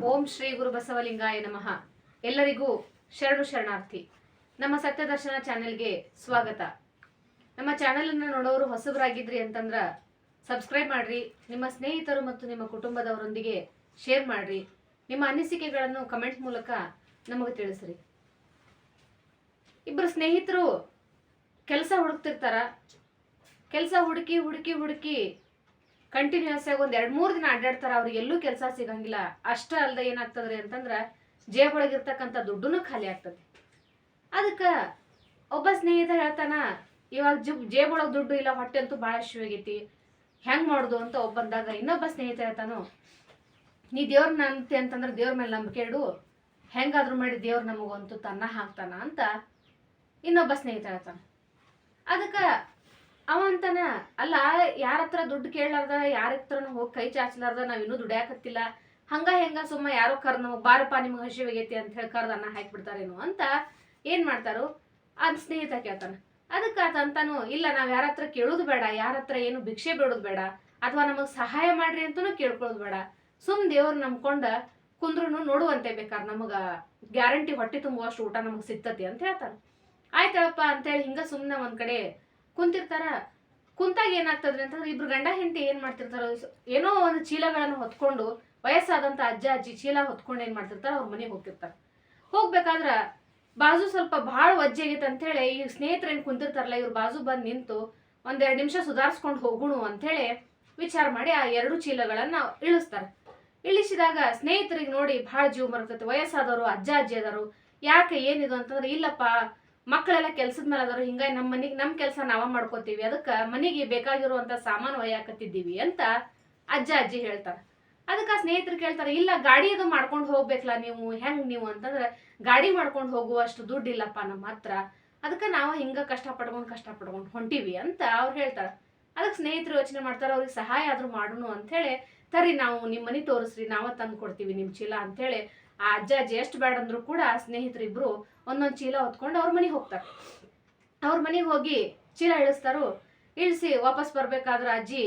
ಓಂ ಶ್ರೀ ಗುರು ಬಸವಲಿಂಗಾಯ ನಮಃ. ಎಲ್ಲರಿಗೂ ಶರಣು ಶರಣಾರ್ಥಿ. ನಮ್ಮ ಸತ್ಯದರ್ಶನ ಚಾನೆಲ್ಗೆ ಸ್ವಾಗತ. ನಮ್ಮ ಚಾನೆಲನ್ನು ನೋಡೋರು ಹೊಸಬರಾಗಿದ್ರಿ ಅಂತಂದ್ರೆ ಸಬ್ಸ್ಕ್ರೈಬ್ ಮಾಡ್ರಿ. ನಿಮ್ಮ ಸ್ನೇಹಿತರು ಮತ್ತು ನಿಮ್ಮ ಕುಟುಂಬದವರೊಂದಿಗೆ ಶೇರ್ ಮಾಡ್ರಿ. ನಿಮ್ಮ ಅನಿಸಿಕೆಗಳನ್ನು ಕಮೆಂಟ್ ಮೂಲಕ ನಮಗೆ ತಿಳಿಸ್ರಿ. ಇಬ್ಬರು ಸ್ನೇಹಿತರು ಕೆಲಸ ಹುಡುಕ್ತಿರ್ತಾರ. ಕೆಲಸ ಹುಡುಕಿ ಹುಡುಕಿ ಹುಡುಕಿ ಕಂಟಿನ್ಯೂಸ್ ಆಗಿ ಒಂದು 2-3 ದಿನ ಅಡ್ಡಾಡ್ತಾರ. ಅವ್ರಿಗೆ ಎಲ್ಲೂ ಕೆಲಸ ಸಿಗಂಗಿಲ್ಲ. ಅಷ್ಟ ಅಲ್ದ ಏನಾಗ್ತದ್ರಿ ಅಂತಂದ್ರೆ ಜೇಬೊಳಗಿರ್ತಕ್ಕಂಥ ದುಡ್ಡು ಖಾಲಿ ಆಗ್ತದೆ. ಅದಕ್ಕೆ ಒಬ್ಬ ಸ್ನೇಹಿತ ಹೇಳ್ತಾನ, ಇವಾಗ ಜೇಬೊಳಗೆ ದುಡ್ಡು ಇಲ್ಲ, ಹೊಟ್ಟೆ ಅಂತೂ ಭಾಳ ಹಸಿವಾಗೈತಿ, ಹೆಂಗ್ ಮಾಡೋದು ಅಂತ ಒಬ್ಬಂದಾಗ ಇನ್ನೊಬ್ಬ ಸ್ನೇಹಿತ ಹೇಳ್ತಾನು, ನೀ ದೇವ್ರನ್ನ ನಂಬ್ತಿ ಅಂತಂದ್ರೆ ದೇವ್ರ ಮೇಲೆ ನಂಬಿಕೆ ಇಡು, ಹೆಂಗಾದ್ರೂ ಮಾಡಿ ದೇವ್ರ ನಮಗಂತೂ ತನ್ನ ಹಾಕ್ತಾನ ಅಂತ ಇನ್ನೊಬ್ಬ ಸ್ನೇಹಿತ ಹೇಳ್ತಾನ. ಅದಕ್ಕೆ ಅವ ಅಂತಾನ, ಅಲ್ಲ ಯಾರ ಹತ್ರ ದುಡ್ಡು ಕೇಳಲಾರ್ದ, ಯಾರ ಹತ್ರನೂ ಹೋಗಿ ಕೈ ಚಾಚಲಾರ್ದ ನಾವಿನ್ನೂ ದುಡ್ಯಾಕತ್ತಿಲ್ಲ, ಹೆಂಗ ಸುಮ್ಮ ಯಾರೋ ನಮಗೆ ಬಾರಪ್ಪ ನಿಮ್ಗೆ ಹಸಿವಾಗೈತಿ ಅಂತ ಹೇಳಿ ಕರ್ದು ಅನ್ನ ಹಾಕಿಬಿಡ್ತಾರೇನು ಅಂತ ಏನ್ ಮಾಡ್ತಾರೋ ಆ ಸ್ನೇಹಿತ ಕೇಳ್ತಾನ. ಅದಕ್ಕೆ ಆತ ಅಂತಾನು, ಇಲ್ಲ ನಾವ್ ಯಾರ ಹತ್ರ ಕೇಳೋದು ಬೇಡ, ಯಾರ ಹತ್ರ ಏನು ಭಿಕ್ಷೆ ಬೇಡೋದು ಬೇಡ, ಅಥವಾ ನಮಗ್ ಸಹಾಯ ಮಾಡ್ರಿ ಅಂತನೂ ಕೇಳ್ಕೊಳ್ಳೋದು ಬೇಡ, ಸುಮ್ ದೇವ್ರ ನಂಬ್ಕೊಂಡ ಕುಂದ್ರೂ ನೋಡುವಂತೆ ಬೇಕಾದ್ರೆ ನಮಗ ಗ್ಯಾರಂಟಿ ಹೊಟ್ಟೆ ತುಂಬುವಷ್ಟು ಊಟ ನಮಗ್ ಸಿಗ್ತತಿ ಅಂತ ಹೇಳ್ತಾನ. ಆಯ್ತಳಪ್ಪ ಅಂತೇಳಿ ಹಿಂಗ ಸುಮ್ನೆ ಒಂದ್ ಕಡೆ ಕುಂತಿರ್ತಾರ. ಕುಂತಾಗ ಏನಾಗ್ತದ್ರಿ ಅಂತಂದ್ರೆ ಇಬ್ರು ಗಂಡ ಹೆಂಡತಿ ಏನ್ ಮಾಡ್ತಿರ್ತಾರ, ಏನೋ ಒಂದು ಚೀಲಗಳನ್ನು ಹೊತ್ಕೊಂಡು, ವಯಸ್ಸಾದಂತ ಅಜ್ಜ ಅಜ್ಜಿ ಚೀಲ ಹೊತ್ಕೊಂಡು ಏನ್ ಮಾಡ್ತಿರ್ತಾರ, ಅವ್ರ ಮನೆಗೆ ಹೋಗ್ತಿರ್ತಾರ. ಹೋಗ್ಬೇಕಾದ್ರ ಬಾಜು ಸ್ವಲ್ಪ ಭಾಳ ವಜ್ಜೆ ಆಗೈತೆ ಅಂತ ಹೇಳಿ ಈ ಸ್ನೇಹಿತರು ಏನ್ ಕುಂತಿರ್ತಾರಲ್ಲ, ಇವ್ರು ಬಾಜು ಬಂದ್ ನಿಂತು 1-2 ನಿಮಿಷ ಸುಧಾರಿಸ್ಕೊಂಡು ಹೋಗುಣು ಅಂತ ಹೇಳಿ ವಿಚಾರ ಮಾಡಿ ಆ 2 ಚೀಲಗಳನ್ನ ಇಳಿಸ್ತಾರ. ಇಳಿಸಿದಾಗ ಸ್ನೇಹಿತರಿಗೆ ನೋಡಿ ಭಾಳ ಜೀವ ಬರ್ತೈತೆ. ವಯಸ್ಸಾದವರು ಅಜ್ಜ ಅಜ್ಜಿ ಅದಾರು. ಯಾಕೆ ಏನಿದು ಅಂತಂದ್ರೆ, ಇಲ್ಲಪ್ಪ ಮಕ್ಕಳೆಲ್ಲ ಕೆಲ್ಸದ ಮೇಲೆ ಅದಾರು, ಹಿಂಗಾಗಿ ನಮ್ಮ ಕೆಲಸ ನಾವ ಮಾಡ್ಕೋತೀವಿ, ಅದಕ್ಕೆ ಮನೆಗೆ ಬೇಕಾಗಿರುವಂತ ಸಾಮಾನು ಒಯ್ಯಾಕತ್ತಿದ್ದೀವಿ ಅಂತ ಅಜ್ಜ ಅಜ್ಜಿ ಹೇಳ್ತಾರ. ಅದಕ್ಕೆ ಸ್ನೇಹಿತರು ಕೇಳ್ತಾರೆ, ಇಲ್ಲ ಗಾಡಿ ಅದು ಮಾಡ್ಕೊಂಡು ಹೋಗ್ಬೇಕಲ್ಲ ಹೆಂಗ್ ನೀವು ಅಂತಂದ್ರೆ, ಗಾಡಿ ಮಾಡ್ಕೊಂಡು ಹೋಗುವಷ್ಟು ದುಡ್ಡು ಇಲ್ಲಪ್ಪ ನಮ್ಮ ಹತ್ರ, ಅದಕ್ಕೆ ನಾವು ಹಿಂಗ ಕಷ್ಟಪಡ್ಕೊಂಡು ಹೊಂಟಿವಿ ಅಂತ ಅವ್ರು ಹೇಳ್ತಾರ. ಅದಕ್ಕೆ ಸ್ನೇಹಿತರು ಯೋಚನೆ ಮಾಡ್ತಾರ, ಅವ್ರಿಗೆ ಸಹಾಯ ಆದ್ರೂ ಮಾಡೋಣ ಅಂತ ಹೇಳಿ, ತರಿ ನಾವು ನಿಮ್ಮ ಮನೆ ತೋರಿಸ್ರಿ, ನಾವ ತಂದು ಕೊಡ್ತೀವಿ ನಿಮ್ ಚೀಲ ಅಂತ ಹೇಳಿ ಆ ಅಜ್ಜ ಅಜ್ಜಿ ಎಷ್ಟು ಬೇಡ ಅಂದ್ರು ಕೂಡ ಸ್ನೇಹಿತರಿಬ್ರು ಒಂದೊಂದು ಚೀಲ ಹೊತ್ಕೊಂಡು ಅವ್ರ ಮನೆಗೆ ಹೋಗ್ತಾರ. ಅವ್ರ ಮನೆಗೆ ಹೋಗಿ ಚೀಲ ಇಳಿಸ್ತಾರು. ಇಳಿಸಿ ವಾಪಸ್ ಬರ್ಬೇಕಾದ್ರ ಅಜ್ಜಿ,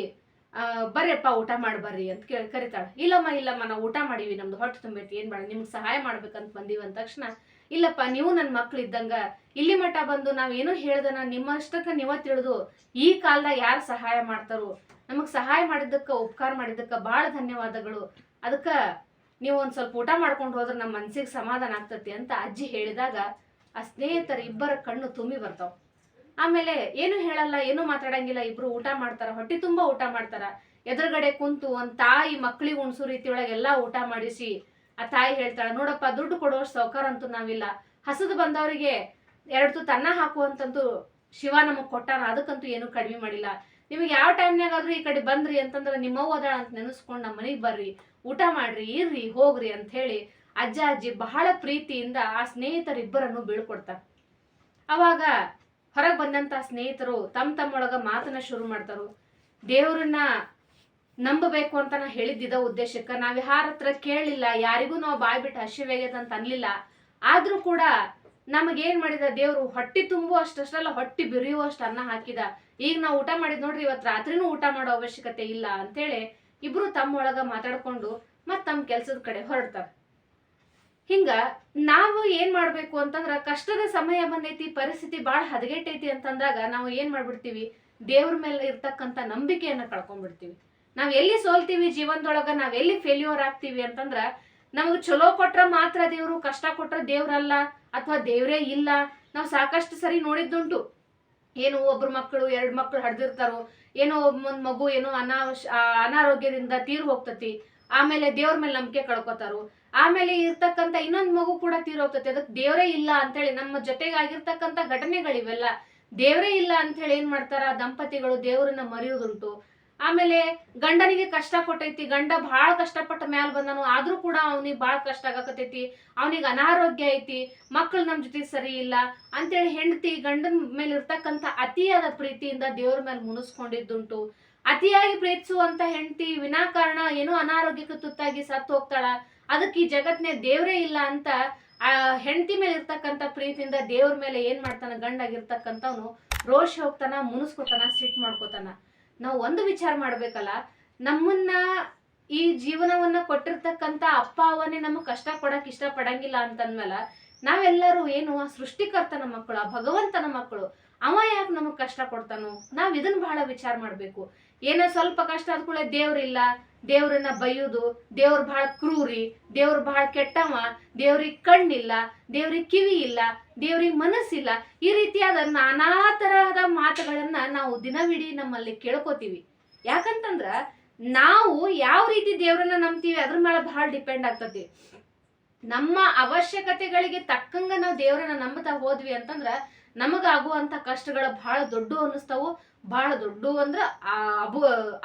ಬರ್ರಿಯಪ್ಪ ಊಟ ಮಾಡಿ ಬರ್ರಿ ಅಂತ ಕರಿತಾಳ. ಇಲ್ಲಮ್ಮ ನಾವು ಊಟ ಮಾಡೀವಿ, ನಮ್ದು ಹೊಟ್ಟೆ ತುಂಬೈತಿ, ಏನ್ ಬೇಡ, ನಿಮ್ಗೆ ಸಹಾಯ ಮಾಡ್ಬೇಕಂತ ಬಂದೀವಿ ಅಂದ ತಕ್ಷಣ, ಇಲ್ಲಪ್ಪ ನೀವು ನನ್ನ ಮಕ್ಳು ಇದ್ದಂಗ, ಇಲ್ಲಿ ಮಠ ಬಂದು ನಾವೇನು ಹೇಳ್ದನ ನಿಮ್ಮಷ್ಟಕ್ಕ ನೀವ ತಿಳಿದು ಈ ಕಾಲದಾಗ ಯಾರು ಸಹಾಯ ಮಾಡ್ತಾರೋ, ನಮಗ್ ಸಹಾಯ ಮಾಡಿದ್ದಕ್ಕ ಉಪಕಾರ ಮಾಡಿದ್ದಕ್ಕ ಬಹಳ ಧನ್ಯವಾದಗಳು, ಅದಕ್ಕ ನೀವು ಒಂದ್ ಸ್ವಲ್ಪ ಊಟ ಮಾಡ್ಕೊಂಡು ಹೋದ್ರೆ ನಮ್ಮ ಮನ್ಸಿಗೆ ಸಮಾಧಾನ ಆಗ್ತತಿ ಅಂತ ಅಜ್ಜಿ ಹೇಳಿದಾಗ ಆ ಸ್ನೇಹಿತರ ಇಬ್ಬರ ಕಣ್ಣು ತುಂಬಿ ಬರ್ತಾವ. ಆಮೇಲೆ ಏನು ಹೇಳಲ್ಲ, ಏನು ಮಾತಾಡಂಗಿಲ್ಲ, ಇಬ್ರು ಊಟ ಮಾಡ್ತಾರ, ಹೊಟ್ಟೆ ತುಂಬಾ ಊಟ ಮಾಡ್ತಾರ. ಎದುರುಗಡೆ ಕುಂತು ಒಂದ್ ತಾಯಿ ಮಕ್ಳಿಗೆ ಉಣ್ಸು ರೀತಿ ಒಳಗೆ ಎಲ್ಲಾ ಊಟ ಮಾಡಿಸಿ ಆ ತಾಯಿ ಹೇಳ್ತಾಳ, ನೋಡಪ್ಪ ದುಡ್ಡು ಕೊಡುವಷ್ಟು ಸೌಕಾರ ಅಂತೂ ನಾವಿಲ್ಲ, ಹಸದು ಬಂದವರಿಗೆ 2 ತುತ್ತು ಅನ್ನ ಹಾಕುವಂತಂತೂ ಶಿವ ನಮಗ್ ಕೊಟ್ಟಾನ, ಅದಕ್ಕಂತೂ ಏನು ಕಡಿಮೆ ಮಾಡಿಲ್ಲ, ನಿಮಗೆ ಯಾವ ಟೈಮ್ನಾಗಾದ್ರೂ ಈ ಕಡೆ ಬಂದ್ರಿ ಅಂತಂದ್ರೆ ನಿಮ್ಮವ್ವ ಅದಾಳ ಅಂತ ನೆನೆಸ್ಕೊಂಡು ನಮ್ಮ ಮನೆಗೆ ಬರ್ರಿ, ಊಟ ಮಾಡ್ರಿ, ಇರ್ರಿ, ಹೋಗ್ರಿ ಅಂತ ಹೇಳಿ ಅಜ್ಜ ಅಜ್ಜಿ ಬಹಳ ಪ್ರೀತಿಯಿಂದ ಆ ಸ್ನೇಹಿತರಿಬ್ಬರನ್ನು ಬೀಳ್ಕೊಡ್ತಾರ. ಅವಾಗ ಹೊರಗೆ ಬಂದಂತ ಸ್ನೇಹಿತರು ತಮ್ಮೊಳಗ ಮಾತನ್ನ ಶುರು ಮಾಡ್ತಾರು. ದೇವ್ರನ್ನ ನಂಬಬೇಕು ಅಂತ ನಾ ಹೇಳಿದ್ದ ಉದ್ದೇಶಕ್ಕ ನಾವ್ ಯಾರ ಹತ್ರ ಕೇಳಲಿಲ್ಲ, ಯಾರಿಗೂ ನಾವು ಬಾಯ್ ಬಿಟ್ಟು ಹಸಿವಾಗ್ಯದ ಅಂತ ಅನ್ಲಿಲ್ಲ. ಆದ್ರೂ ಕೂಡ ನಮಗೇನ್ ಮಾಡಿದ ದೇವ್ರು ಹೊಟ್ಟಿ ತುಂಬುವಷ್ಟಲ್ಲ, ಹೊಟ್ಟಿ ಬಿರಿಯುವಷ್ಟು ಅನ್ನ ಹಾಕಿದ. ಈಗ ನಾವು ಊಟ ಮಾಡಿದ್ ನೋಡ್ರಿ, ಇವತ್ತು ರಾತ್ರಿನೂ ಊಟ ಮಾಡೋ ಅವಶ್ಯಕತೆ ಇಲ್ಲ ಅಂತೇಳಿ ಇಬ್ರು ತಮ್ಮೊಳಗ ಮಾತಾಡ್ಕೊಂಡು ಮತ್ ತಮ್ಮ ಕೆಲ್ಸದ ಕಡೆ ಹೊರಡ್ತಾರ. ಹಿಂಗ ನಾವು ಏನ್ ಮಾಡ್ಬೇಕು ಅಂತಂದ್ರ, ಕಷ್ಟದ ಸಮಯ ಬಂದೈತಿ, ಪರಿಸ್ಥಿತಿ ಬಾಳ ಹದಗೆಟ್ಟೈತಿ ಅಂತಂದಾಗ ನಾವು ಏನ್ ಮಾಡ್ಬಿಡ್ತೀವಿ, ದೇವ್ರ ಮೇಲೆ ಇರ್ತಕ್ಕಂಥ ನಂಬಿಕೆಯನ್ನ ಕಳ್ಕೊಂಡ್ಬಿಡ್ತೀವಿ. ನಾವ್ ಎಲ್ಲಿ ಸೋಲ್ತೀವಿ ಜೀವನದೊಳಗ, ನಾವ್ ಎಲ್ಲಿ ಫೇಲ್ಯೂರ್ ಆಗ್ತೀವಿ ಅಂತಂದ್ರ, ನಮಗ್ ಚಲೋ ಕೊಟ್ರ ಮಾತ್ರ ದೇವ್ರು, ಕಷ್ಟ ಕೊಟ್ರ ದೇವ್ರಲ್ಲ ಅಥವಾ ದೇವ್ರೇ ಇಲ್ಲ. ನಾವು ಸಾಕಷ್ಟು ಸರಿ ನೋಡಿದ್ದುಂಟು. ಏನೋ ಒಬ್ರು ಮಕ್ಕಳು 2 ಮಕ್ಕಳು ಹಡ್ದಿರ್ತಾರೋ, ಏನೋ ಒಂದ್ ಮಗು ಏನೋ ಅನಾರೋಗ್ಯದಿಂದ ತೀರ್ ಹೋಗ್ತತಿ, ಆಮೇಲೆ ದೇವ್ರ ಮೇಲೆ ನಂಬಿಕೆ ಕಳ್ಕೊತಾರು, ಆಮೇಲೆ ಇರ್ತಕ್ಕಂಥ ಇನ್ನೊಂದ್ ಮಗು ಕೂಡ ತೀರ್ ಹೋಗ್ತತಿ. ಅದಕ್ಕೆ ದೇವ್ರೇ ಇಲ್ಲ ಅಂತೇಳಿ ನಮ್ಮ ಜೊತೆಗಾಗಿರ್ತಕ್ಕಂಥ ಘಟನೆಗಳಿವೆಲ್ಲ, ದೇವ್ರೇ ಇಲ್ಲ ಅಂತ ಹೇಳಿ ಏನ್ ಮಾಡ್ತಾರ ದಂಪತಿಗಳು ದೇವ್ರನ್ನ ಮರೆಯೋದುಂಟು. ಆಮೇಲೆ ಗಂಡನಿಗೆ ಕಷ್ಟ ಕೊಟ್ಟೈತಿ, ಗಂಡ ಬಹಳ ಕಷ್ಟಪಟ್ಟ ಮ್ಯಾಲ ಬಂದನು, ಆದ್ರೂ ಕೂಡ ಅವನಿಗೆ ಬಹಳ ಕಷ್ಟ ಆಗಕತೈತಿ, ಅವನಿಗೆ ಅನಾರೋಗ್ಯ ಐತಿ, ಮಕ್ಕಳು ನಮ್ ಜೊತೆ ಸರಿ ಇಲ್ಲ ಅಂತೇಳಿ ಹೆಂಡತಿ ಗಂಡನ ಮೇಲೆ ಇರ್ತಕ್ಕಂಥ ಅತಿಯಾದ ಪ್ರೀತಿಯಿಂದ ದೇವ್ರ ಮೇಲೆ ಮುನಿಸ್ಕೊಂಡಿದ್ದುಂಟು. ಅತಿಯಾಗಿ ಪ್ರೀತಿಸುವಂತ ಹೆಂಡತಿ ವಿನಾಕಾರಣ ಏನೋ ಅನಾರೋಗ್ಯಕ್ಕೆ ತುತ್ತಾಗಿ ಸತ್ತು ಹೋಗ್ತಾಳ. ಅದಕ್ಕೆ ಈ ಜಗತ್ನೇ ದೇವ್ರೇ ಇಲ್ಲ ಅಂತ ಆ ಹೆಂಡತಿ ಮೇಲೆ ಇರ್ತಕ್ಕಂಥ ಪ್ರೀತಿಯಿಂದ ದೇವ್ರ ಮೇಲೆ ಏನ್ ಮಾಡ್ತಾನ, ಗಂಡಾಗಿರ್ತಕ್ಕಂಥವ್ನು ರೋಷ ಹೋಗ್ತಾನ, ಮುನಿಸ್ಕೊತಾನ, ಸಿಟ್ ಮಾಡ್ಕೋತಾನ. ನಾವು ಒಂದು ವಿಚಾರ ಮಾಡ್ಬೇಕಲ್ಲ, ನಮ್ಮನ್ನ ಈ ಜೀವನವನ್ನ ಕೊಟ್ಟಿರ್ತಕ್ಕಂತ ಅಪ್ಪ ಅವನೇ ನಮಗ್ ಕಷ್ಟ ಕೊಡಕ್ ಇಷ್ಟ ಪಡಂಗಿಲ್ಲ ಅಂತಂದ್ಮೇಲೆ ನಾವೆಲ್ಲರೂ ಏನು ಆ ಸೃಷ್ಟಿಕರ್ತನ ಮಕ್ಕಳು, ಆ ಭಗವಂತನ ಮಕ್ಕಳು, ಅವ ಯಾಕೆ ನಮಗ್ ಕಷ್ಟ ಕೊಡ್ತಾನೋ? ನಾವ್ ಇದನ್ನ ಬಹಳ ವಿಚಾರ ಮಾಡ್ಬೇಕು. ಏನೋ ಸ್ವಲ್ಪ ಕಷ್ಟ ಆದ ಕೂಡ ದೇವ್ರಿಲ್ಲ, ದೇವ್ರನ್ನ ಬೈಯುದು, ದೇವ್ರ ಬಹಳ ಕ್ರೂರಿ, ದೇವ್ರ ಬಹಳ ಕೆಟ್ಟವ, ದೇವ್ರಿಗೆ ಕಣ್ಣಿಲ್ಲ, ದೇವ್ರಿಗೆ ಕಿವಿ ಇಲ್ಲ, ದೇವ್ರಿಗೆ ಮನಸ್ಸಿಲ್ಲ, ಈ ರೀತಿಯಾದ ನಾನಾ ತರಹದ ಮಾತುಗಳನ್ನ ನಾವು ದಿನವಿಡೀ ನಮ್ಮಲ್ಲಿ ಕೇಳ್ಕೊತೀವಿ. ಯಾಕಂತಂದ್ರ ನಾವು ಯಾವ ರೀತಿ ದೇವ್ರನ್ನ ನಂಬ್ತೀವಿ ಅದ್ರ ಮೇಲೆ ಬಹಳ ಡಿಪೆಂಡ್ ಆಗ್ತತಿ. ನಮ್ಮ ಅವಶ್ಯಕತೆಗಳಿಗೆ ತಕ್ಕಂಗ ನಾವು ದೇವ್ರನ್ನ ನಂಬತಾ ಹೋದ್ವಿ ಅಂತಂದ್ರ ನಮಗಾಗುವಂತ ಕಷ್ಟಗಳು ಬಹಳ ದೊಡ್ಡ ಅನಿಸ್ತಾವು. ಬಹಳ ದೊಡ್ಡ ಅಂದ್ರ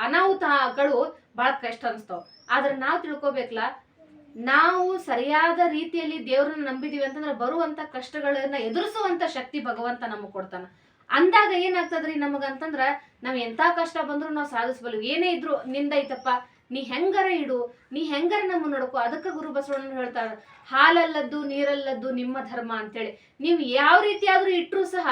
ಅನಾಹುತಗಳು ಬಹಳ ಕಷ್ಟ ಅನಿಸ್ತಾವ. ಆದ್ರೆ ನಾವು ತಿಳ್ಕೊಬೇಕಲ್ಲ, ನಾವು ಸರಿಯಾದ ರೀತಿಯಲ್ಲಿ ದೇವ್ರನ್ನ ನಂಬಿದೀವಿ ಅಂತಂದ್ರೆ ಬರುವಂತ ಕಷ್ಟಗಳನ್ನ ಎದುರಿಸುವಂತ ಶಕ್ತಿ ಭಗವಂತ ನಮಗ್ ಕೊಡ್ತಾನ. ಅಂದಾಗ ಏನಾಗ್ತದ್ರಿ ನಮಗಂತಂದ್ರ ನಾವ್ ಎಂತ ಕಷ್ಟ ಬಂದ್ರು ನಾವು ಸಾಧಿಸ್ಬಲ್ವಿ. ಏನೇ ಇದ್ರು ನಿಂದ ಐತಪ್ಪ, ನೀ ಹೆಂಗರ ಇಡು, ನೀ ಹೆಂಗರ ನಮ್ಮ ನೋಡ್ಕೊ. ಅದಕ್ಕೆ ಗುರು ಬಸವಣ್ಣ ಹೇಳ್ತಾರ, ಹಾಲಲ್ಲದ್ದು ನೀರಲ್ಲದ್ದು ನಿಮ್ಮ ಧರ್ಮ ಅಂತೇಳಿ. ನೀವು ಯಾವ ರೀತಿಯಾದ್ರೂ ಇಟ್ರು ಸಹ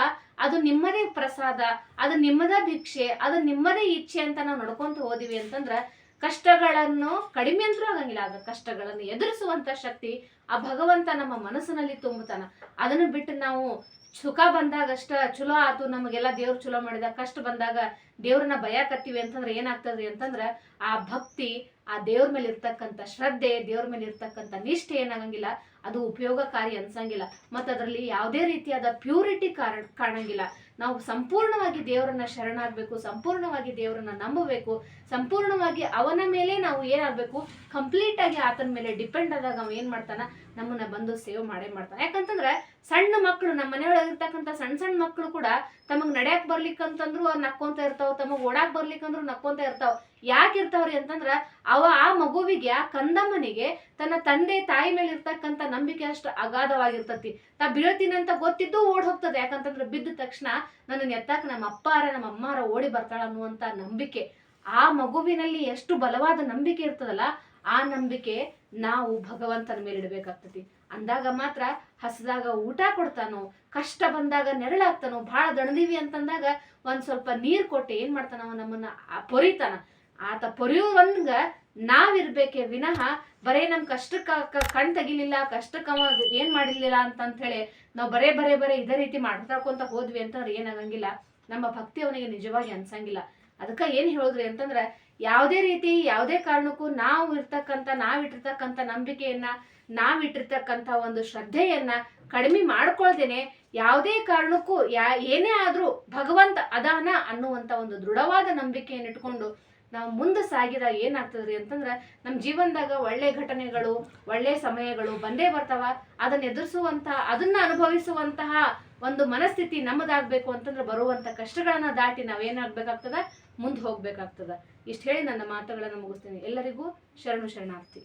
ಅದು ನಿಮ್ಮದೇ ಪ್ರಸಾದ, ಅದು ನಿಮ್ಮದೇ ಭಿಕ್ಷೆ, ಅದು ನಿಮ್ಮದೇ ಇಚ್ಛೆ ಅಂತ ನಾವು ನಡ್ಕೊಂತ ಹೋದಿವಿ ಅಂತಂದ್ರ ಕಷ್ಟಗಳನ್ನು ಕಡಿಮೆ ಅಂತೂ ಆಗಂಗಿಲ್ಲ. ಆಗ ಕಷ್ಟಗಳನ್ನು ಎದುರಿಸುವಂತ ಶಕ್ತಿ ಆ ಭಗವಂತ ನಮ್ಮ ಮನಸ್ಸಿನಲ್ಲಿ ತುಂಬುತ್ತಾನ. ಅದನ್ನು ಬಿಟ್ಟು ನಾವು ಸುಖ ಬಂದಾಗಷ್ಟ ಚಲೋ ಆತು, ನಮಗೆಲ್ಲ ದೇವ್ರು ಚಲೋ ಮಾಡಿದ, ಕಷ್ಟ ಬಂದಾಗ ದೇವ್ರನ್ನ ಭಯಕತ್ತೀವಿ ಅಂತಂದ್ರೆ ಏನಾಗ್ತದ್ರಿ ಅಂತಂದ್ರ ಆ ಭಕ್ತಿ, ಆ ದೇವ್ರ ಮೇಲೆ ಇರ್ತಕ್ಕಂಥ ಶ್ರದ್ಧೆ, ದೇವ್ರ ಮೇಲೆ ಇರ್ತಕ್ಕಂಥ ನಿಷ್ಠೆ ಏನಾಗಂಗಿಲ್ಲ, ಅದು ಉಪಯೋಗಕಾರಿ ಅನ್ಸಂಗಿಲ್ಲ. ಮತ್ತು ಅದರಲ್ಲಿ ಯಾವುದೇ ರೀತಿಯಾದ ಪ್ಯೂರಿಟಿ ಕಾಣಂಗಿಲ್ಲ. ನಾವು ಸಂಪೂರ್ಣವಾಗಿ ದೇವರನ್ನ ಶರಣಾಗಬೇಕು, ಸಂಪೂರ್ಣವಾಗಿ ದೇವರನ್ನ ನಂಬಬೇಕು, ಸಂಪೂರ್ಣವಾಗಿ ಅವನ ಮೇಲೆ ನಾವು ಏನಾಗಬೇಕು, ಕಂಪ್ಲೀಟ್ ಆಗಿ ಆತನ ಮೇಲೆ ಡಿಪೆಂಡ್ ಆದಾಗ ಅವ ಏನ್ ಮಾಡ್ತಾನ, ನಮ್ಮನ್ನ ಬಂದು ಸೇವ್ ಮಾಡೇ ಮಾಡ್ತಾನೆ. ಯಾಕಂತಂದ್ರೆ ಸಣ್ಣ ಮಕ್ಕಳು, ನಮ್ಮ ಮನೆಯೊಳಗಿರ್ತಕ್ಕಂಥ ಸಣ್ಣ ಸಣ್ಣ ಮಕ್ಕಳು ಕೂಡ ತಮಗ್ ನಡ್ಯಾಕ್ ಬರ್ಲಿಕ್ಕಂತಂದ್ರು ನಕ್ಕೊಂತ ಇರ್ತಾವ, ತಮಗ್ ಓಡಾಕ್ ಬರ್ಲಿಕ್ಕಂದ್ರು ನಕ್ಕೊಂತ ಇರ್ತಾವ. ಯಾಕೆ ಇರ್ತಾವ್ರಿ ಅಂತಂದ್ರ ಆ ಮಗುವಿಗೆ, ಆ ಕಂದಮ್ಮನಿಗೆ ತನ್ನ ತಂದೆ ತಾಯಿ ಮೇಲೆ ಇರ್ತಕ್ಕಂಥ ನಂಬಿಕೆ ಅಷ್ಟು ಅಗಾಧವಾಗಿರ್ತತಿ. ತಾ ಬೀಳ್ತೀನಿ ಅಂತ ಗೊತ್ತಿದ್ದು ಓಡ್ ಹೋಗ್ತದೆ. ಯಾಕಂತಂದ್ರೆ ಬಿದ್ದ ತಕ್ಷಣ ನನ್ನ ಎತ್ತಾಕ ನಮ್ಮ ಅಪ್ಪಾರ ನಮ್ಮ ಅಮ್ಮಾರ ಓಡಿ ಬರ್ತಾಳ ಅನ್ನುವಂತ ನಂಬಿಕೆ. ಆ ಮಗುವಿನಲ್ಲಿ ಎಷ್ಟು ಬಲವಾದ ನಂಬಿಕೆ ಇರ್ತದಲ್ಲ, ಆ ನಂಬಿಕೆ ನಾವು ಭಗವಂತನ ಮೇಲೆ ಇಡಬೇಕಾಗ್ತತಿ. ಅಂದಾಗ ಮಾತ್ರ ಹಸದಾಗ ಊಟ ಕೊಡ್ತಾನೋ, ಕಷ್ಟ ಬಂದಾಗ ನೆರಳಾಗ್ತಾನೋ, ಬಹಳ ದಣದೀವಿ ಅಂತಂದಾಗ ಒಂದ್ ಸ್ವಲ್ಪ ನೀರ್ ಕೊಟ್ಟು ಏನ್ ಮಾಡ್ತಾನ, ಅವ ನಮ್ಮನ್ನ ಪೊರಿತಾನ. ಆತ ಪೊರೆಯುವಂಗ ನಾವಿರ್ಬೇಕೆ ವಿನಃ ಬರೇ ನಮ್ ಕಷ್ಟಕ್ಕ ಕಣ್ ತೆಗಿಲಿಲ್ಲ, ಕಷ್ಟಕ್ಕ ಏನ್ ಮಾಡಿರ್ಲಿಲ್ಲ ಅಂತ ಹೇಳಿ ನಾವು ಬರೇ ಇದೇ ರೀತಿ ಮಾಡ್ತಾಕೊಂತ ಹೋದ್ವಿ ಅಂತಂದ್ರೆ ಏನಾಗಂಗಿಲ್ಲ, ನಮ್ಮ ಭಕ್ತಿ ಅವನಿಗೆ ನಿಜವಾಗಿ ಅನ್ಸಂಗಿಲ್ಲ. ಅದಕ್ಕ ಏನ್ ಹೇಳಿದ್ರಿ ಅಂತಂದ್ರ ಯಾವುದೇ ರೀತಿ ಯಾವುದೇ ಕಾರಣಕ್ಕೂ ನಾವಿಟ್ಟಿರ್ತಕ್ಕಂಥ ನಂಬಿಕೆಯನ್ನ, ನಾವಿಟ್ಟಿರ್ತಕ್ಕಂಥ ಒಂದು ಶ್ರದ್ಧೆಯನ್ನ ಕಡಿಮೆ ಮಾಡ್ಕೊಳ್ದೇನೆ ಯಾವುದೇ ಕಾರಣಕ್ಕೂ ಏನೇ ಆದ್ರೂ ಭಗವಂತ ಅದಾನ ಅನ್ನುವಂತ ಒಂದು ದೃಢವಾದ ನಂಬಿಕೆಯನ್ನು ಇಟ್ಕೊಂಡು ನಾವು ಮುಂದೆ ಸಾಗಿದಾಗ ಏನಾಗ್ತದ್ರಿ ಅಂತಂದ್ರ ನಮ್ಮ ಜೀವನದಾಗ ಒಳ್ಳೆ ಘಟನೆಗಳು, ಒಳ್ಳೆ ಸಮಯಗಳು ಬಂದೇ ಬರ್ತಾವ. ಅದನ್ನ ಅನುಭವಿಸುವಂತಹ ಒಂದು ಮನಸ್ಥಿತಿ ನಮ್ಮದಾಗ್ಬೇಕು ಅಂತಂದ್ರೆ ಬರುವಂತ ಕಷ್ಟಗಳನ್ನ ದಾಟಿ ನಾವೇನಾಗ್ಬೇಕಾಗ್ತದ, ಮುಂದೆ ಹೋಗ್ಬೇಕಾಗ್ತದ. ಇಷ್ಟು ಹೇಳಿ ನನ್ನ ಮಾತುಗಳನ್ನ ಮುಗಿಸ್ತೀನಿ. ಎಲ್ಲರಿಗೂ ಶರಣಾರ್ಥಿ.